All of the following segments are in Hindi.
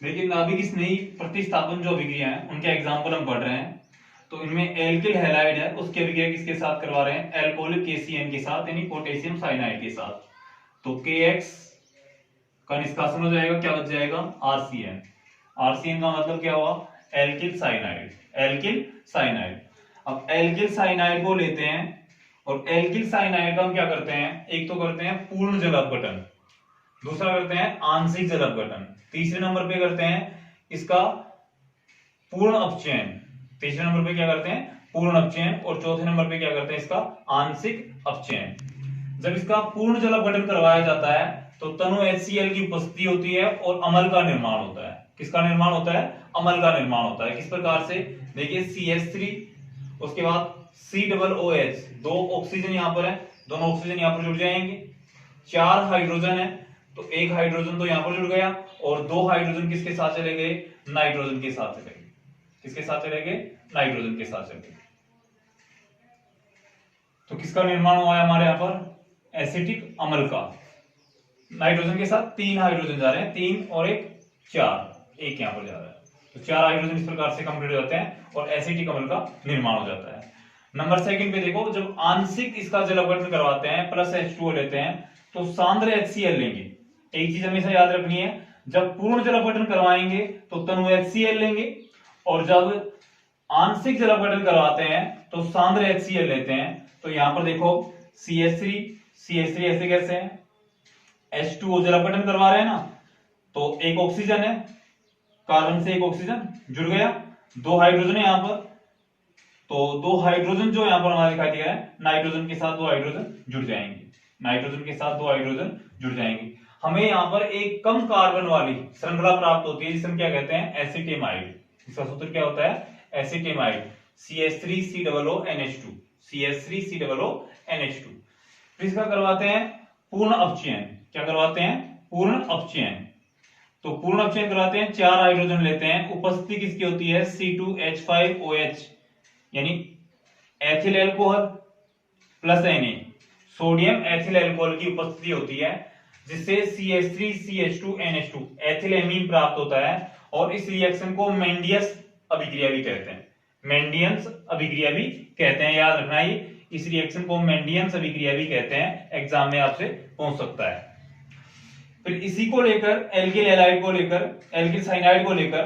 लेकिन अभी किस नई प्रतिस्थापन जो अभिक्रिया है उनके एग्जाम्पल हम पढ़ रहे हैं। तो इनमें एल्किल हैलाइड है, उसकी अभिक्रिया किसके साथ करवा रहे हैं? एल्कोहलिक KCN के साथ, यानी पोटेशियम साइनाइड के साथ। तो KX का निष्कासन हो जाएगा, क्या बच जाएगा? RCN। RCN का मतलब क्या हुआ? Alkyl cyanide. Alkyl cyanide. अब एल्किल साइनाइड को लेते हैं और एल्किल साइनाइड का हम क्या करते हैं? एक तो करते हैं पूर्ण जल अपघटन, दूसरा करते हैं आंशिक जल अपघटन, तीसरे नंबर पे करते हैं इसका पूर्ण अपचयन। तीसरे नंबर पे क्या करते हैं? पूर्ण अपचयन। और चौथे नंबर पे क्या करते हैं? इसका आंशिक अपचयन। जब इसका पूर्ण जल अपघटन करवाया जाता है तो तनु HCl की उपस्थिति होती है और अम्ल का निर्माण होता है। किसका निर्माण होता है? अम्ल का निर्माण होता है। किस प्रकार से? देखिए CH3, उसके बाद COOH, दो ऑक्सीजन यहां पर है, दोनों ऑक्सीजन यहां पर जुड़ जाएंगे। 4 हाइड्रोजन है तो एक हाइड्रोजन तो यहां पर जुड़ गया और 2 हाइड्रोजन किसके साथ चले गए? नाइट्रोजन के साथ चले गए। किसके साथ चले गए? नाइट्रोजन के साथ चले गए। तो किसका निर्माण हुआ है हमारे यहां पर? एसिटिक अम्ल का। नाइट्रोजन के साथ 3 हाइड्रोजन जा रहे हैं, 3 और 1 4, एक यहां पर जा रहा है। तो 4 हाइड्रोजन इस प्रकार से कंप्लीट हो जाते हैं और एसिटिक अम्ल का निर्माण हो जाता है। नंबर सेकंड पे देखो, जब आंशिक इसका जल अपघटन करवाते हैं प्लस H2O लेते हैं तो सांद्र HCl लेंगे। एक चीज हमेशा याद रखनी है, जब पूर्ण जल अपघटन करवाएंगे तो तनु HCl लेंगे और जब आंशिक जल अपघटन करवाते हैं तो सांद्र HCl लेते हैं। तो यहां पर देखो CH3 ऐसे कैसे है? H2O जल अपघटन करवा रहे हैं ना, तो एक ऑक्सीजन है, कार्बन से एक ऑक्सीजन जुड़ गया, 2 हाइड्रोजन है यहां पर, तो 2 हाइड्रोजन जो यहां पर हमारा दिखाई दिया है, नाइट्रोजन के साथ 2 हाइड्रोजन जुड़ जाएंगे। नाइट्रोजन के साथ 2 हाइड्रोजन जुड़ जाएंगे। हमें यहां पर एक कम कार्बन वाली श्रृंखला प्राप्त होती है जिसे हम क्या कहते हैं? एसिटेमाइड। इसका सूत्र क्या होता है? एसिटेमाइड। CH3COONH2, CH3COONH2। फिर इसका करवाते हैं पूर्ण अपचयन। क्या करवाते हैं? पूर्ण अपचयन। तो पूर्ण अपचयन करवाते हैं, 4 हाइड्रोजन लेते हैं, उपस्थिति किसकी होती है? C2H5OH, यानी ethyl alcohol plus Na, sodium ethyl alcohol की उपस्थिति होती है, जिससे CH3CH2NH2 एथिल एमीन प्राप्त होता है। और इस रिएक्शन को मेंडियस अभिक्रिया भी कहते हैं। मेंडियंस अभिक्रिया भी कहते हैं, याद रखना ये, इस रिएक्शन को मेंडियंस अभिक्रिया भी कहते हैं। एग्जाम में आपसे पूछ सकता है। फिर इसी को लेकर एल्किल हैलाइड को लेकर, एल्किल साइनाइड को लेकर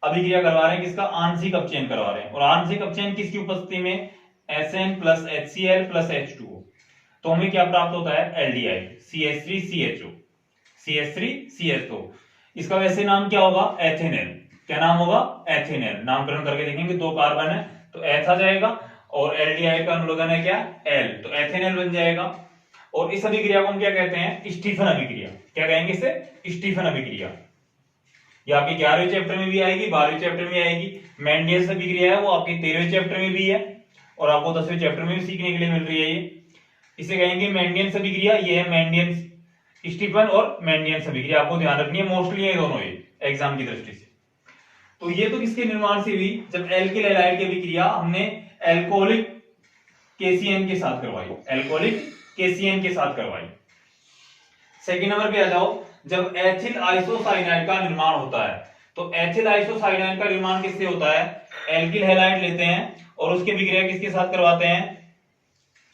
अभिक्रिया करवा रहे हैं, किसका? आंशिक अपचयन करवा रहे हैं। और आंशिक अपचयन किसकी उपस्थिति में? SN plus HCl plus H2O। तो हमें क्या प्राप्त होता है? Aldehyde, CH3CHO, CH3CHO। इसका वैसे नाम क्या होगा? एथेनॉल। क्या नाम होगा? एथेनॉल। नामकरण करके देखेंगे, 2 कार्बन है तो एथ आ जाएगा और एल्डिहाइड का अनुलोगन है क्या? एल, तो एथेनॉल बन जाएगा। और इस अभिक्रिया को हम क्या कहते हैं? स्टीफन अभिक्रिया। क्या कहेंगे इसे? स्टीफन अभिक्रिया। ये आपके 11वें चैप्टर में भी आएगी, 12वें चैप्टर में आएगी। मेंडियस अभिक्रिया है वो आपके 13वें चैप्टर में भी है और आपको 10वें चैप्टर में भी सीखने के लिए मिल रही है ये। इसे कहेंगे मेंडियंस अभिक्रिया। ये है मेंडियंस, स्टीफन और मेंडियंस अभिक्रिया, आपको ध्यान रखनी है। मोस्टली ये दोनों ये एग्जाम की दृष्टि से। तो ये तो किसके निर्माण से हुई? जब एल्किल हैलाइड की अभिक्रिया हमने एल्कोहलिक KCN के साथ करवाई, एल्कोहलिक KCN के साथ करवाई। सेकंड नंबर पे आ जाओ, जब एथिल आइसोसाइनाइड का निर्माण होता है, तो एथिल आइसोसाइनाइड का निर्माण किससे होता है? एल्किल हैलाइड लेते हैं और उसकी अभिक्रिया किसके साथ करवाते हैं?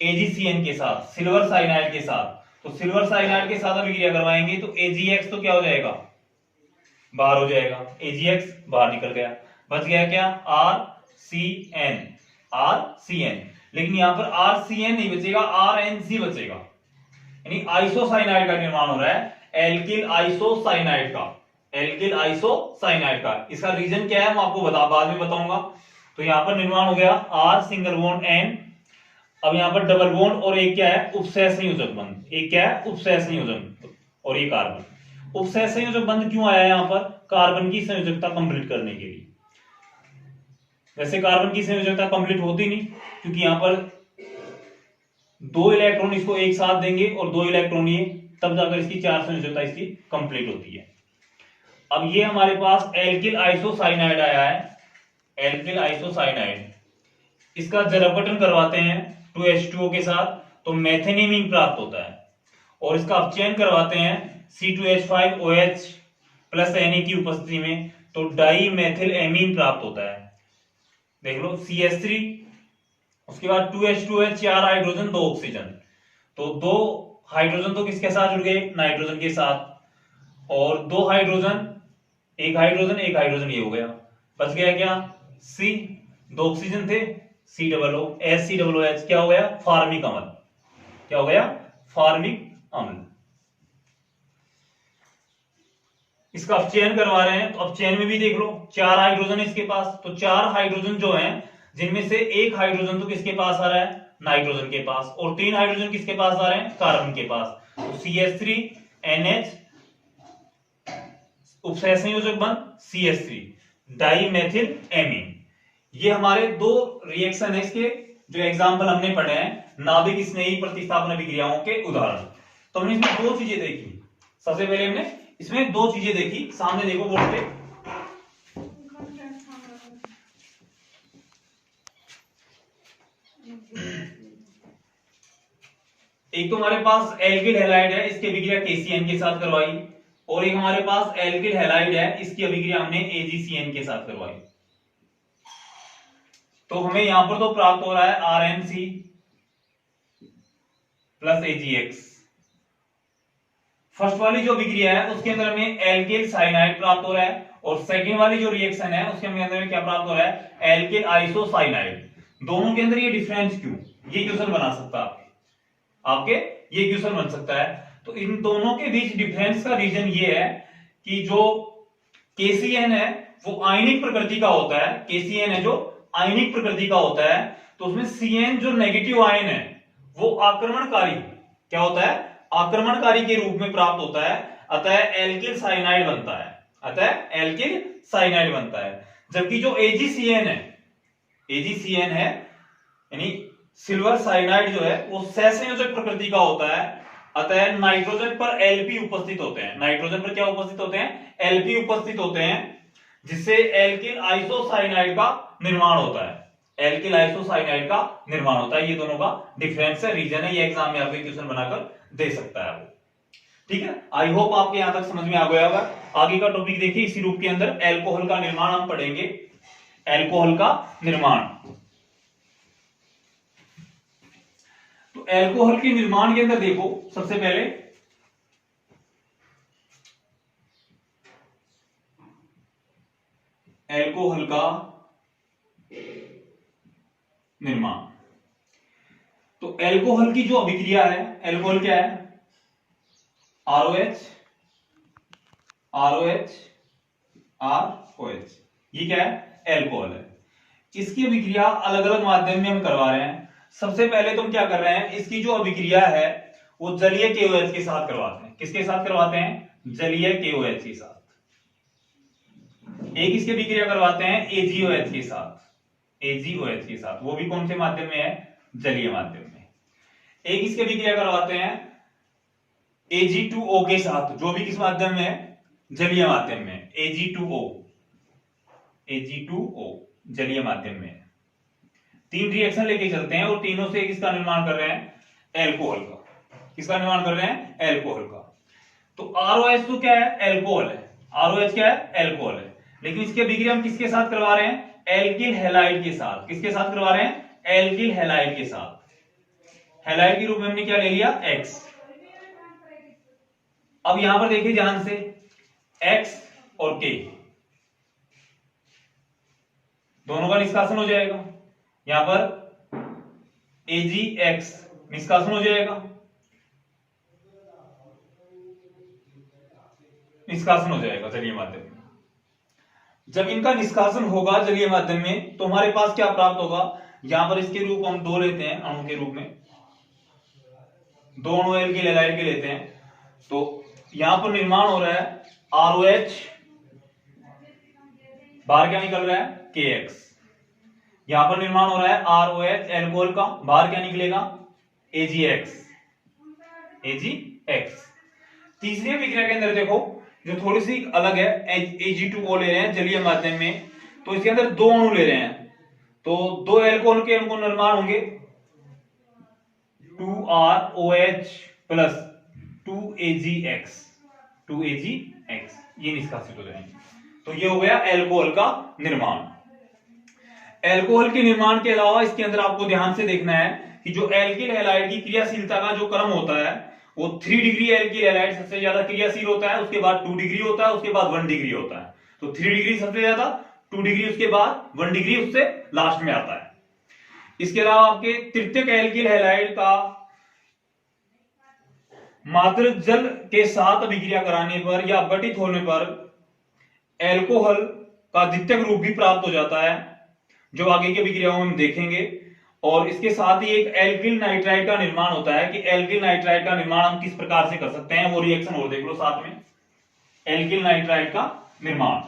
AgCN के साथ, सिल्वर साइनाइड के साथ। तो सिल्वर साइनाइड के साथ अभिक्रिया करवाएंगे तो AgX तो क्या हो जाएगा? बाहर हो जाएगा, AgX बाहर निकल गया, बच गया क्या? RCN, RCN। लेकिन यहां पर RCN नहीं बचेगा, RNC बचेगा, यानी आइसोसाइनाइड का निर्माण हो रहा है, एल्किल आइसोसाइनाइड का, एल्किल आइसोसाइनाइड का। इसका रीजन क्या है मैं आपको बाद में बताऊंगा। तो यहां पर निर्माण हो गया R सिंगल बॉन्ड N। अब यहां पर डबल बॉन्ड और एक क्या है? उपसह संयोजक बंध। एक क्या है? उपसह संयोजक, और ये कार्बन। उपसह संयोजक बंध क्यों आया यहां पर? कार्बन की संयोजकता कंप्लीट करने के लिए। वैसे कार्बन की संयोजकता कंप्लीट होती नहीं, क्योंकि यहां पर 2 इलेक्ट्रॉन इसको एक साथ देंगे और 2 इलेक्ट्रॉन ये, तब जाकर इसकी 4 संयोजकता इसकी कंप्लीट होती है। अब ये हमारे पास एल्किल आइसोसाइनाइड आया है, एल्किल आइसोसाइनाइड। इसका जल अपघटन करवाते हैं 2H2O के साथ, तो मेथेनिमीन प्राप्त होता है। और इसका अपचयन करवाते हैं C2H5OH प्लस Na की उपस्थिति में, तो डाई मेथिल एमीन प्राप्त होता है। देख लो CH3, उसके बाद 2H2 है, 4 हाइड्रोजन 2 ऑक्सीजन, तो 2 हाइड्रोजन तो किसके साथ जुड़ गए, नाइट्रोजन के साथ, और 2 हाइड्रोजन, एक हाइड्रोजन एक हाइड्रोजन, ये हो गया, बच गया क्या C, 2 ऑक्सीजन थे, COO, HCOOH, क्या हो गया, फार्मिक अम्ल, क्या हो गया, फार्मिक अम्ल। इसका अपचयन करवा रहे हैं, तो अपचयन में भी देख लो 4 हाइड्रोजन इसके पास, तो 4 हाइड्रोजन जो हैं, जिनमें से एक हाइड्रोजन तो किसके पास आ रहा है, नाइट्रोजन के पास, और 3 हाइड्रोजन किसके पास आ रहे हैं, कार्बन के पास, तो CH3 NH, उपसहसंयोजक बंध CH3, डाई मेथिल एमीन। ये हमारे 2 रिएक्शन है, इसके जो एग्जाम्पल हमने पढ़े हैं नाभिक स्नेही प्रतिस्थापन अभिक्रियाओं के उदाहरण। तो हमने इसमें 2 चीजें देखी। सबसे पहले हमने इसमें 2 चीजें देखी, सामने देखो बोर्ड पे, एक तो हमारे पास एल्किल हैलाइड है, इसकी अभिक्रिया KCN के साथ करवाई, और एक हमारे पास एल्किल हैलाइड है, इसकी अभिक्रिया हमने AgCN के साथ करवाई। तो हमें यहां पर तो प्राप्त हो रहा है RNC प्लस AgX। फर्स्ट वाली जो अभिक्रिया है उसके अंदर हमें एल्किल साइनाइड प्राप्त हो रहा है, और सेकंड वाली जो रिएक्शन है उसके अंदर में क्या प्राप्त हो रहा है, एल्किल आइसोसाइनाइड। दोनों के अंदर ये डिफरेंस क्यों, ये क्वेश्चन बना सकता है आपके ये क्वेश्चन बन सकता है। तो इन दोनों के बीच डिफरेंस का रीजन ये है कि जो KCN है वो आयनिक प्रकृति का होता है, KCN है जो आयनिक प्रकृति का होता है, तो उसमें CN जो नेगेटिव आयन है वो आक्रमणकारी क्या होता है, आक्रमणकारी के रूप में प्राप्त होता है, अतः एल्किल साइनाइड बनता है, अतः एल्किल साइनाइड बनता है। जबकि जो AgCN है यानी सिल्वर साइनाइड जो है वो सहसंयोजक प्रकृति का होता है, अतः नाइट्रोजन पर Lp उपस्थित होते हैं, नाइट्रोजन पर क्या उपस्थित होते हैं, Lp उपस्थित होते हैं, जिससे एल्किल आइसोसाइनाइड का निर्माण होता है, एल्किल आइसोसाइनाइड का निर्माण होता है। ये दोनों का डिफरेंस है, रीजन है, ये एग्जाम में आपको क्वेश्चन बनाकर दे सकता है वो। ठीक है, आई होप आपके यहां तक समझ में आ गया होगा। आगे का टॉपिक देखिए, इसी रूप के अंदर एल्कोहल का निर्माण हम पढ़ेंगे, एल्कोहल का निर्माण। तो एल्कोहल के निर्माण के अंदर देखो, सबसे पहले एल्कोहल का निर्माण, तो एल्कोहल की जो अभिक्रिया है, एल्कोहल क्या है, ROH ROH ROH, ये क्या है, एल्कोहल है। इसकी अभिक्रिया अलग अलग माध्यम में हम करवा रहे हैं। सबसे पहले तुम क्या कर रहे हैं, इसकी जो अभिक्रिया है वो जलीय KOH के साथ करवाते हैं। किसके साथ करवाते हैं, जलीय KOH के साथ। एक इसकी अभिक्रिया करवाते हैं AgOH के साथ, AgOH के साथ, वो भी कौन से माध्यम में है, जलीय माध्यम में। एक इसकी अभिक्रिया करवाते हैं Ag2O के साथ, जो भी किस माध्यम में है, जलीय माध्यम में, Ag2O जलीय माध्यम में। 3 रिएक्शन लेके चलते हैं और तीनों से किसका निर्माण कर रहे हैं, एल्कोहल का। किसका निर्माण कर रहे हैं, एल्कोहल का। तो ROH तो क्या है, एल्कोहल है, ROH क्या है, एल्कोहल है, लेकिन इसकी अभिक्रिया हम किसके साथ करवा रहे हैं, एल्किल हैलाइड के साथ। किसके साथ करवा रहे हैं, एल्किल हैलाइड के साथ। हैलाइड के रूप में हमने क्या ले लिया, X। अब यहां पर देखिए ध्यान से, X और K दोनों का निष्कासन हो जाएगा, यहां पर AgX निष्कासन हो जाएगा, निष्कासन हो जाएगा जलीय माध्यम में। जब इनका निष्कासन होगा जलीय माध्यम में, तो हमारे पास क्या प्राप्त होगा, यहां पर इसके रूप हम 2 लेते हैं, अणु के रूप में 2 अणु एल्किल हैलाइड के लेते हैं। तो यहां पर निर्माण हो रहा है ROH, बाहर क्या निकल रहा है, KX। यहां पर निर्माण हो रहा है ROH एल्कोहल का, बाहर क्या निकलेगा, AgX। तीसरी अभिक्रिया के अंदर देखो जो थोड़ी सी अलग है, Ag2O ले रहे हैं जलीय माध्यम में, तो इसके अंदर 2 अणु ले रहे हैं, तो 2 एल्कोहल के अणु निर्माण होंगे 2ROH प्लस 2AgX। ये निष्कासित हो जाएंगे। तो ये हो गया एल्कोहल का निर्माण। एल्कोहल के निर्माण के अलावा इसके अंदर आपको ध्यान से देखना है कि जो एल्किल हैलाइड की क्रियाशीलता का जो क्रम होता है वो 3 डिग्री एल्किल हैलाइड सबसे ज्यादा क्रियाशील होता है, उसके बाद 2 डिग्री होता है, उसके बाद 1 डिग्री होता है। तो 3 डिग्री सबसे ज्यादा, 2 डिग्री उसके बाद, 1 डिग्री उससे लास्ट में आता है। इसके अलावा आपके तृतीयक एल्किल हैलाइड का मात्र जल के साथ अभिक्रिया कराने पर या अपघटित होने पर एल्कोहल का द्वितीयक रूप भी प्राप्त हो जाता है, जो आगे की अभिक्रियाओं में हम देखेंगे। और इसके साथ ही एक एल्किल नाइट्राइड का निर्माण होता है कि एल्किल नाइट्राइड का निर्माण हम किस प्रकार से कर सकते हैं, वो रिएक्शन और देख लो साथ में, एल्किल नाइट्राइड का निर्माण।